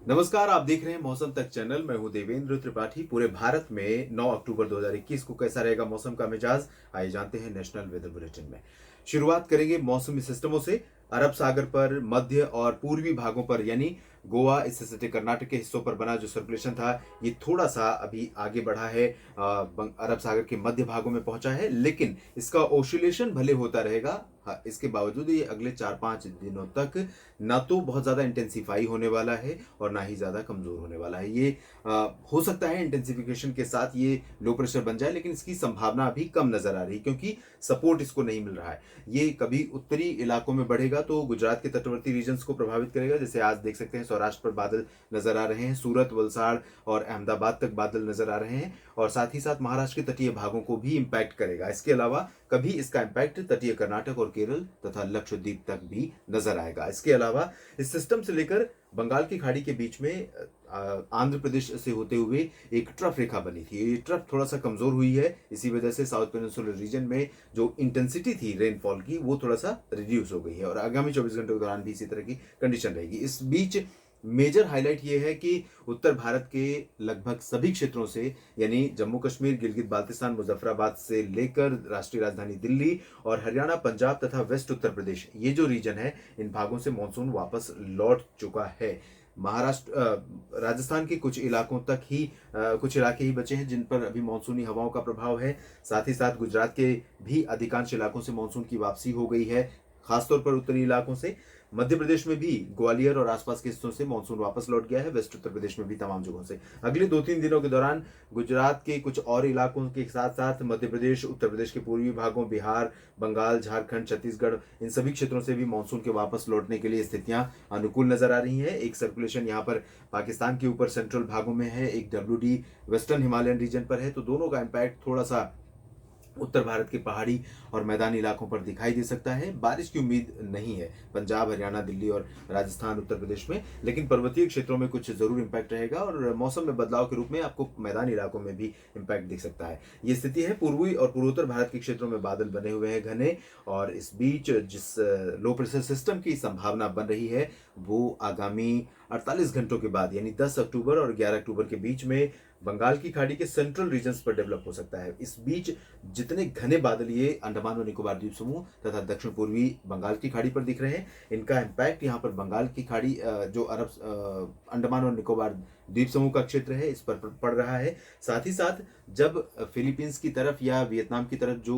नमस्कार, आप देख रहे हैं मौसम तक चैनल। मैं हूं देवेंद्र त्रिपाठी। पूरे भारत में 9 अक्टूबर 2021 को कैसा रहेगा मौसम का मिजाज, आइए जानते हैं नेशनल वेदर बुलेटिन में। शुरुआत करेंगे मौसमी सिस्टमों से। अरब सागर पर, मध्य और पूर्वी भागों पर यानी गोवा इससे सटे कर्नाटक के हिस्सों पर बना जो सर्कुलेशन था, ये थोड़ा सा अभी आगे बढ़ा है। अरब सागर के मध्य भागों में पहुंचा है, लेकिन इसका ओसिलेशन भले होता रहेगा। हाँ, इसके बावजूद ये अगले 4-5 दिनों तक ना तो बहुत ज़्यादा इंटेंसिफाई होने वाला है और ना ही ज़्यादा कमज़ोर होने वाला है। ये हो सकता है इंटेंसिफिकेशन के साथ ये लो प्रेशर बन जाए, लेकिन इसकी संभावना अभी कम नज़र आ रही है क्योंकि सपोर्ट इसको नहीं मिल रहा है। ये कभी उत्तरी इलाकों में बढ़ेगा तो गुजरात के तटवर्ती रीजन्स को प्रभावित करेगा। जैसे आज देख सकते हैं सौराष्ट्र पर बादल नज़र आ रहे हैं, सूरत, वलसाड़ और अहमदाबाद तक बादल नज़र आ रहे हैं और साथ ही साथ महाराष्ट्र के तटीय भागों को भी इम्पैक्ट करेगा। इसके अलावा कभी इसका इम्पैक्ट तटीय कर्नाटक और केरल तथा लक्षद्वीप तक भी नजर आएगा। इसके अलावा इस सिस्टम से लेकर बंगाल की खाड़ी के बीच में आंध्र प्रदेश से होते हुए एक ट्रफ रेखा बनी थी। ये ट्रफ थोड़ा सा कमजोर हुई है, इसी वजह से साउथ पेनिनसुलर रीजन में जो इंटेंसिटी थी रेनफॉल की वो थोड़ा सा रिड्यूस हो गई है और आगामी 24 घंटों के दौरान भी इसी तरह की कंडीशन रहेगी। इस बीच मेजर हाईलाइट ये है कि उत्तर भारत के लगभग सभी क्षेत्रों से यानी जम्मू कश्मीर, गिलगित बाल्तिस्तान, मुजफ्फराबाद से लेकर राष्ट्रीय राजधानी दिल्ली और हरियाणा, पंजाब तथा वेस्ट उत्तर प्रदेश, ये जो रीजन है, इन भागों से मानसून वापस लौट चुका है। राजस्थान के कुछ इलाकों तक ही कुछ इलाके ही बचे हैं जिन पर अभी मानसूनी हवाओं का प्रभाव है। साथ ही साथ गुजरात के भी अधिकांश इलाकों से मानसून की वापसी हो गई है, खासतौर पर उत्तरी इलाकों से। मध्य प्रदेश में भी ग्वालियर और आसपास के हिस्सों से मानसून वापस लौट गया है, वेस्ट उत्तर प्रदेश में भी तमाम जगहों से। अगले 2-3 दिनों के दौरान गुजरात के कुछ और इलाकों के साथ साथ मध्य प्रदेश, उत्तर प्रदेश के पूर्वी भागों, बिहार, बंगाल, झारखंड, छत्तीसगढ़, इन सभी क्षेत्रों से भी मानसून के वापस लौटने के लिए स्थितियां अनुकूल नजर आ रही हैं। एक सर्कुलेशन यहाँ पर पाकिस्तान के ऊपर सेंट्रल भागों में है, एक WD वेस्टर्न हिमालयन रीजन पर है, तो दोनों का इम्पैक्ट थोड़ा सा उत्तर भारत के पहाड़ी और मैदानी इलाकों पर दिखाई दे सकता है। बारिश की उम्मीद नहीं है पंजाब, हरियाणा, दिल्ली और राजस्थान, उत्तर प्रदेश में, लेकिन पर्वतीय क्षेत्रों में कुछ जरूर इम्पैक्ट रहेगा और मौसम में बदलाव के रूप में आपको मैदानी इलाकों में भी इम्पैक्ट दिख सकता है। ये स्थिति है। पूर्वी और पूर्वोत्तर भारत के क्षेत्रों में बादल बने हुए हैं घने, और इस बीच जिस लो प्रेशर सिस्टम की संभावना बन रही है वो आगामी 48 घंटों के बाद यानी 10 अक्टूबर और 11 अक्टूबर के बीच में बंगाल की खाड़ी के सेंट्रल रीजन्स पर डेवलप हो सकता है। इस बीच जितने घने बादल ये अंडमान और निकोबार द्वीप समूह तथा दक्षिण पूर्वी बंगाल की खाड़ी पर दिख रहे हैं, इनका इम्पैक्ट यहाँ पर बंगाल की खाड़ी जो अंडमान और निकोबार द्वीप समूह का क्षेत्र है इस पर पड़ रहा है। साथ ही साथ जब फिलीपींस की तरफ या वियतनाम की तरफ जो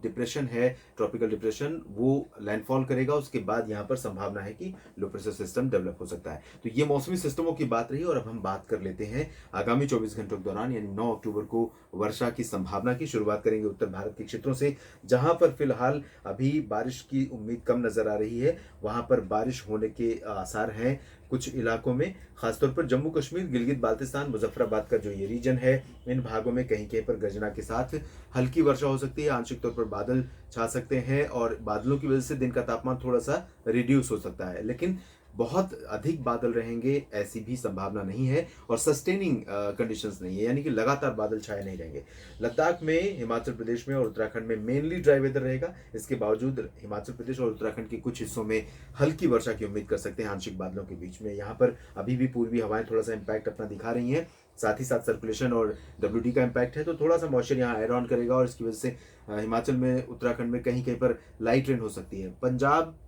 डिप्रेशन है, ट्रॉपिकल डिप्रेशन, वो लैंडफॉल करेगा, उसके बाद यहाँ पर संभावना है कि लो प्रेशर सिस्टम डेवलप हो सकता है। तो ये मौसमी सिस्टमों की बात रही और अब हम बात कर लेते हैं आगामी 24 घंटों के दौरान यानी 9 अक्टूबर को वर्षा की संभावना की। शुरुआत करेंगे उत्तर भारत के क्षेत्रों से, जहां पर फिलहाल अभी बारिश की उम्मीद कम नजर आ रही है। वहां पर बारिश होने के आसार हैं कुछ इलाकों में, खासतौर पर जम्मू कश्मीर, गिलगित बाल्तिस्तान, मुजफ्फराबाद का जो ये रीजन है, इन भागों में कहीं कहीं पर गर्जना के साथ हल्की वर्षा हो सकती है। आंशिक तौर पर बादल छा सकते हैं और बादलों की वजह से दिन का तापमान थोड़ा सा रिड्यूस हो सकता है, लेकिन बहुत अधिक बादल रहेंगे ऐसी भी संभावना नहीं है और सस्टेनिंग कंडीशंस नहीं है, यानी कि लगातार बादल छाए नहीं रहेंगे। लद्दाख में, हिमाचल प्रदेश में और उत्तराखंड में मेनली ड्राई वेदर रहेगा। इसके बावजूद हिमाचल प्रदेश और उत्तराखंड के कुछ हिस्सों में हल्की वर्षा की उम्मीद कर सकते हैं आंशिक बादलों के बीच में। यहाँ पर अभी भी पूर्वी हवाएं थोड़ा सा इम्पैक्ट अपना दिखा रही हैं। साथ ही साथ सर्कुलेशन और WD का इम्पैक्ट है, तो थोड़ा सा मॉइस्चर यहाँ एड ऑन करेगा और इसकी वजह से हिमाचल में, उत्तराखंड में कहीं कहीं पर लाइट रेन हो सकती है। पंजाब,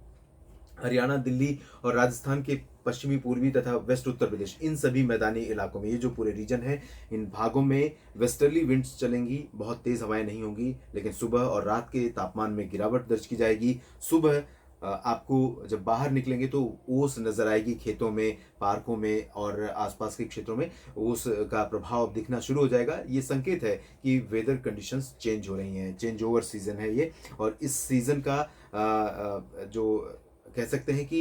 हरियाणा, दिल्ली और राजस्थान के पश्चिमी, पूर्वी तथा वेस्ट उत्तर प्रदेश, इन सभी मैदानी इलाकों में, ये जो पूरे रीजन है, इन भागों में वेस्टर्ली विंड्स चलेंगी। बहुत तेज हवाएं नहीं होंगी, लेकिन सुबह और रात के तापमान में गिरावट दर्ज की जाएगी। सुबह आपको जब बाहर निकलेंगे तो ओस नजर आएगी खेतों में, पार्कों में और आसपास के क्षेत्रों में ओस का प्रभाव दिखना शुरू हो जाएगा। ये संकेत है कि वेदर कंडीशंस चेंज हो रही हैं, चेंज ओवर सीजन है ये, और इस सीजन का जो कह सकते हैं कि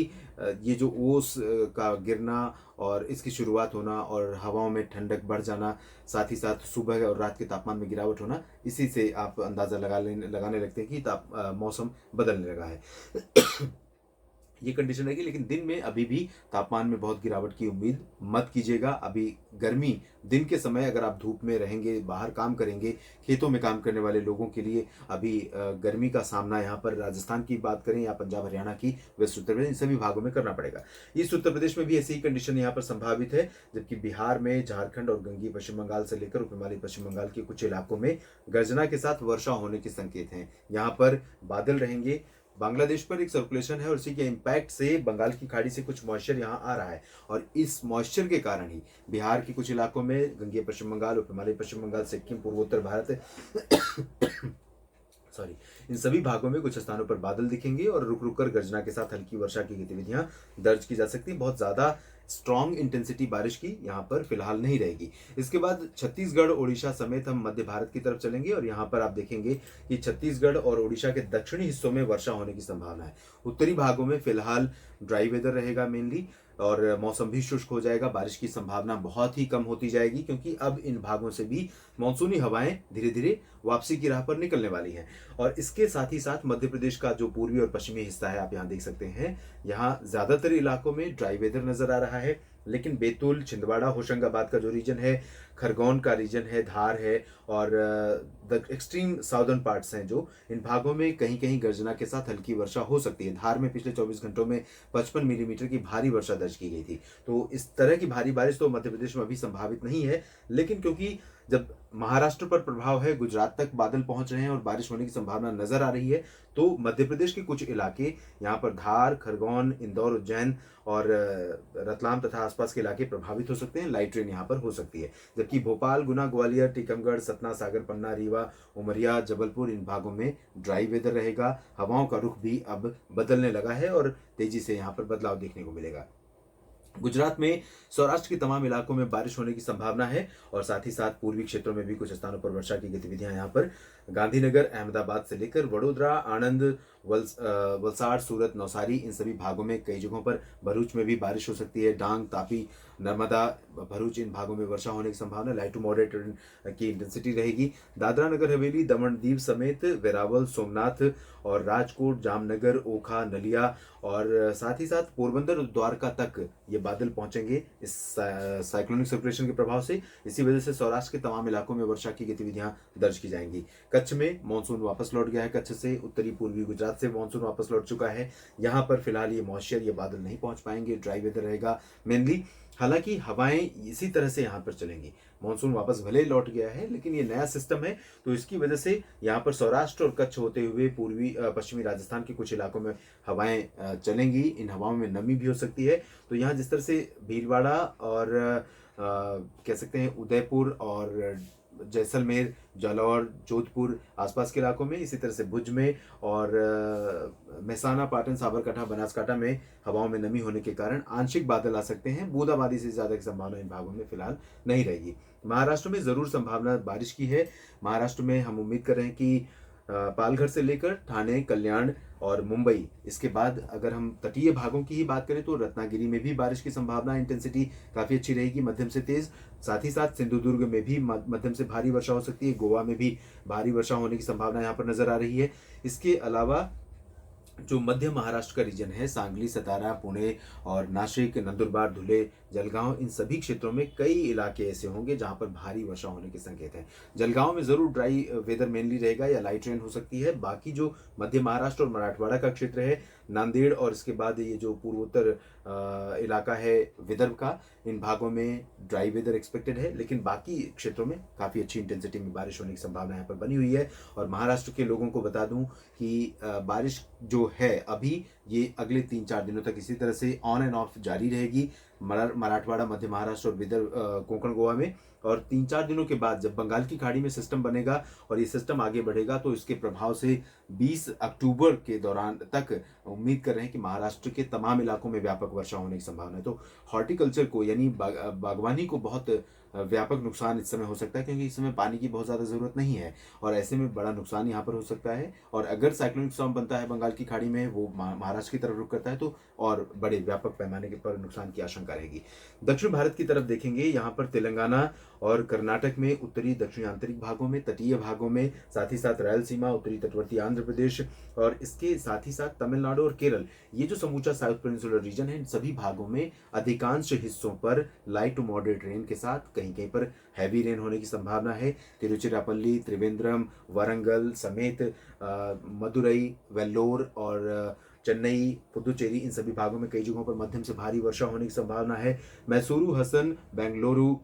ये जो ओस का गिरना और इसकी शुरुआत होना और हवाओं में ठंडक बढ़ जाना, साथ ही साथ सुबह और रात के तापमान में गिरावट होना, इसी से आप अंदाज़ा लगाने लगते हैं कि मौसम बदलने लगा है। ये कंडीशन रहेगी। लेकिन दिन में अभी भी तापमान में बहुत गिरावट की उम्मीद मत कीजिएगा। अभी गर्मी दिन के समय अगर आप धूप में रहेंगे, बाहर काम करेंगे, खेतों में काम करने वाले लोगों के लिए अभी गर्मी का सामना यहाँ पर राजस्थान की बात करें या पंजाब हरियाणा की, वेस्ट उत्तर प्रदेश, इन सभी भागों में करना पड़ेगा। ईस्ट उत्तर प्रदेश में भी ऐसी ही कंडीशन यहाँ पर संभावित है, जबकि बिहार में, झारखंड और गंगीय पश्चिम बंगाल से लेकर उपहिमालयी पश्चिम बंगाल के कुछ इलाकों में गर्जना के साथ वर्षा होने के संकेत हैं। यहाँ पर बादल रहेंगे। बांग्लादेश पर एक सर्कुलेशन है और इसी के इम्पैक्ट से बंगाल की खाड़ी से कुछ मॉइस्चर यहाँ आ रहा है, और इस मॉइस्चर के कारण ही बिहार के कुछ इलाकों में, गंगेय पश्चिम बंगाल, उपहिमालयी पश्चिम बंगाल, सिक्किम, पूर्वोत्तर भारत सॉरी, इन सभी भागों में कुछ स्थानों पर बादल दिखेंगे और रुक रुक कर गर्जना के साथ हल्की वर्षा की गतिविधियां दर्ज की जा सकती हैं। बहुत ज्यादा स्ट्रॉन्ग इंटेंसिटी बारिश की यहाँ पर फिलहाल नहीं रहेगी। इसके बाद छत्तीसगढ़, ओडिशा समेत हम मध्य भारत की तरफ चलेंगे और यहाँ पर आप देखेंगे कि छत्तीसगढ़ और ओडिशा के दक्षिणी हिस्सों में वर्षा होने की संभावना है। उत्तरी भागों में फिलहाल ड्राई वेदर रहेगा मेनली, और मौसम भी शुष्क हो जाएगा। बारिश की संभावना बहुत ही कम होती जाएगी, क्योंकि अब इन भागों से भी मानसूनी हवाएं धीरे धीरे वापसी की राह पर निकलने वाली हैं। और इसके साथ ही साथ मध्य प्रदेश का जो पूर्वी और पश्चिमी हिस्सा है, आप यहाँ देख सकते हैं, यहाँ ज्यादातर इलाकों में ड्राई वेदर नजर आ रहा है। लेकिन बैतूल, छिंदवाड़ा, होशंगाबाद का जो रीजन है, खरगोन का रीजन है, धार है, और द एक्सट्रीम साउदर्न पार्ट्स हैं जो, इन भागों में कहीं कहीं गर्जना के साथ हल्की वर्षा हो सकती है। धार में पिछले 24 घंटों में 55 मिलीमीटर की भारी वर्षा दर्ज की गई थी। तो इस तरह की भारी बारिश तो मध्य प्रदेश में अभी संभावित नहीं है, लेकिन क्योंकि जब महाराष्ट्र पर प्रभाव है, गुजरात तक बादल पहुंच रहे हैं और बारिश होने की संभावना नजर आ रही है, तो मध्य प्रदेश के कुछ इलाके, यहाँ पर धार, खरगोन, इंदौर, उज्जैन और रतलाम तथा आसपास के इलाके प्रभावित हो सकते हैं। लाइट रेन यहाँ पर हो सकती है। जबकि भोपाल, गुना, ग्वालियर, टीकमगढ़, सतना, सागर, पन्ना, रीवा, उमरिया, जबलपुर, इन भागों में ड्राई वेदर रहेगा। हवाओं का रुख भी अब बदलने लगा है और तेजी से यहाँ पर बदलाव देखने को मिलेगा। गुजरात में सौराष्ट्र के तमाम इलाकों में बारिश होने की संभावना है, और साथ ही साथ पूर्वी क्षेत्रों में भी कुछ स्थानों पर वर्षा की गतिविधियां यहाँ पर गांधीनगर, अहमदाबाद से लेकर वडोदरा, आनंद, वलसाड़, सूरत, नौसारी, इन सभी भागों में कई जगहों पर, भरूच में भी बारिश हो सकती है। डांग, तापी, नर्मदा, भरूच, इन भागों में वर्षा होने की संभावना, लाइट टू मॉडरेट की इंटेंसिटी रहेगी। दादरा नगर हवेली, दमन दीव समेत वेरावल, सोमनाथ और राजकोट, जामनगर, ओखा, नलिया और साथ ही साथ पोरबंदर और द्वारका तक ये बादल पहुंचेंगे इस साइक्लोनिक सर्कुलेशन के प्रभाव से। इसी वजह से सौराष्ट्र के तमाम इलाकों में वर्षा की गतिविधियां दर्ज की जाएंगी। कच्छ में मानसून वापस लौट गया है। कच्छ से उत्तरी पूर्वी गुजरात से मानसून वापस लौट चुका है। यहाँ पर फिलहाल ये मॉइस्चर, ये बादल नहीं पहुंच पाएंगे। ड्राई वेदर रहेगा मेनली। हालांकि हवाएं इसी तरह से यहाँ पर चलेंगी। मानसून वापस भले ही लौट गया है, लेकिन ये नया सिस्टम है, तो इसकी वजह से यहाँ पर सौराष्ट्र और कच्छ होते हुए पूर्वी पश्चिमी राजस्थान के कुछ इलाकों में हवाएं चलेंगी। इन हवाओं में नमी भी हो सकती है। तो यहाँ जिस तरह से भीलवाड़ा और कह सकते हैं उदयपुर और जैसलमेर, जालौर, जोधपुर आसपास के इलाकों में, इसी तरह से भुज में और मेहसाना, पाटन, साबरकांठा, बनासकांठा में हवाओं में नमी होने के कारण आंशिक बादल आ सकते हैं। बूंदाबांदी से ज्यादा की संभावना इन भागों में फिलहाल नहीं रहेगी। महाराष्ट्र में जरूर संभावना बारिश की है। महाराष्ट्र में हम उम्मीद कर रहे हैं कि पालघर से लेकर ठाणे, कल्याण और मुंबई, इसके बाद अगर हम तटीय भागों की ही बात करें तो रत्नागिरी में भी बारिश की संभावना, इंटेंसिटी काफी अच्छी रहेगी, मध्यम से तेज। साथ ही साथ सिंधुदुर्ग में भी मध्यम से भारी वर्षा हो सकती है। गोवा में भी भारी वर्षा होने की संभावना यहाँ पर नजर आ रही है। इसके अलावा जो मध्य महाराष्ट्र का रीजन है, सांगली, सतारा, पुणे और नासिक, नंदुरबार, धुले, जलगांव, इन सभी क्षेत्रों में कई इलाके ऐसे होंगे जहां पर भारी वर्षा होने के संकेत हैं। जलगांव में जरूर ड्राई वेदर मेनली रहेगा या लाइट रेन हो सकती है। बाकी जो मध्य महाराष्ट्र और मराठवाड़ा का क्षेत्र है, नांदेड़ और इसके बाद ये जो पूर्वोत्तर इलाका है विदर्भ का, इन भागों में ड्राई वेदर एक्सपेक्टेड है, लेकिन बाकी क्षेत्रों में काफ़ी अच्छी इंटेंसिटी में बारिश होने की संभावना यहाँ पर बनी हुई है। और महाराष्ट्र के लोगों को बता दूं कि बारिश जो है अभी ये अगले 3-4 दिनों तक इसी तरह से ऑन एंड ऑफ जारी रहेगी। मराठवाड़ा, मध्य महाराष्ट्र और विदर्भ, कोंकण, गोवा में। और 3-4 दिनों के बाद जब बंगाल की खाड़ी में सिस्टम बनेगा और ये सिस्टम आगे बढ़ेगा, तो इसके प्रभाव से 20 अक्टूबर के दौरान तक उम्मीद कर रहे हैं कि महाराष्ट्र के तमाम इलाकों में व्यापक वर्षा होने की संभावना है। तो हॉर्टिकल्चर को यानी बागवानी को बहुत व्यापक नुकसान इस समय हो सकता है, क्योंकि इस समय पानी की बहुत ज़्यादा ज़रूरत नहीं है और ऐसे में बड़ा नुकसान यहाँ पर हो सकता है। और अगर साइक्लोनिक स्टॉर्म बनता है बंगाल की खाड़ी में, वो महाराष्ट्र की तरफ रुख करता है, तो और बड़े व्यापक पैमाने के पर नुकसान की आशंका रहेगी। दक्षिण भारत की तरफ देखेंगे, यहाँ पर तेलंगाना और कर्नाटक में, उत्तरी दक्षिणी आंतरिक भागों में, तटीय भागों में, साथ ही साथ रायलसीमा, उत्तरी तटवर्ती आंध्र प्रदेश और इसके साथ ही साथ तमिलनाडु और केरल, ये जो समूचा साउथ पेनिनसुलर रीजन है, इन सभी भागों में अधिकांश हिस्सों पर लाइट टू मॉडरेट रेन के साथ कहीं कहीं पर हैवी रेन होने की संभावना है। तिरुचिरापल्ली, त्रिवेंद्रम, वारंगल समेत मदुरई, वेल्लोर और चेन्नई, पुदुचेरी, इन सभी भागों में कई जगहों पर मध्यम से भारी वर्षा होने की संभावना है। मैसूरू, हसन, बेंगलुरु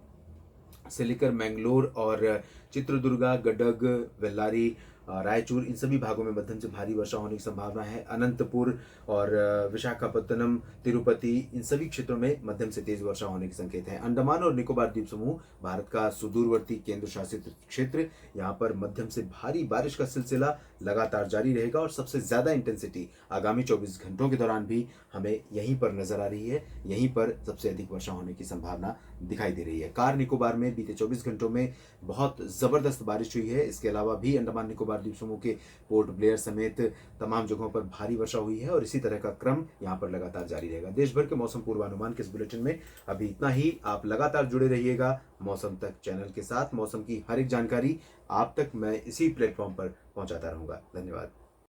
से लेकर मैंगलोर और चित्रदुर्गा, गडग, बेल्लारी, रायचूर, इन सभी भागों में मध्यम से भारी वर्षा होने की संभावना है। अनंतपुर और विशाखापत्तनम, तिरुपति, इन सभी क्षेत्रों में मध्यम से तेज वर्षा होने के संकेत हैं। अंडमान और निकोबार द्वीप समूह भारत का सुदूरवर्ती केंद्र शासित क्षेत्र, यहाँ पर मध्यम से भारी बारिश का सिलसिला लगातार जारी रहेगा और सबसे ज़्यादा इंटेंसिटी आगामी 24 घंटों के दौरान भी हमें यहीं पर नजर आ रही है। यहीं पर सबसे अधिक वर्षा होने की संभावना दिखाई दे रही है। कार निकोबार में बीते 24 घंटों में बहुत ज़बरदस्त बारिश हुई है। इसके अलावा भी अंडमान निकोबार द्वीप समूह के पोर्ट ब्लेयर समेत तमाम जगहों पर भारी वर्षा हुई है और इसी तरह का क्रम यहाँ पर लगातार जारी रहेगा। देश भर के मौसम पूर्वानुमान के इस बुलेटिन में अभी इतना ही। आप लगातार जुड़े रहिएगा मौसम तक चैनल के साथ। मौसम की हर एक जानकारी आप तक मैं इसी प्लेटफॉर्म पर पहुंचाता रहूंगा। धन्यवाद।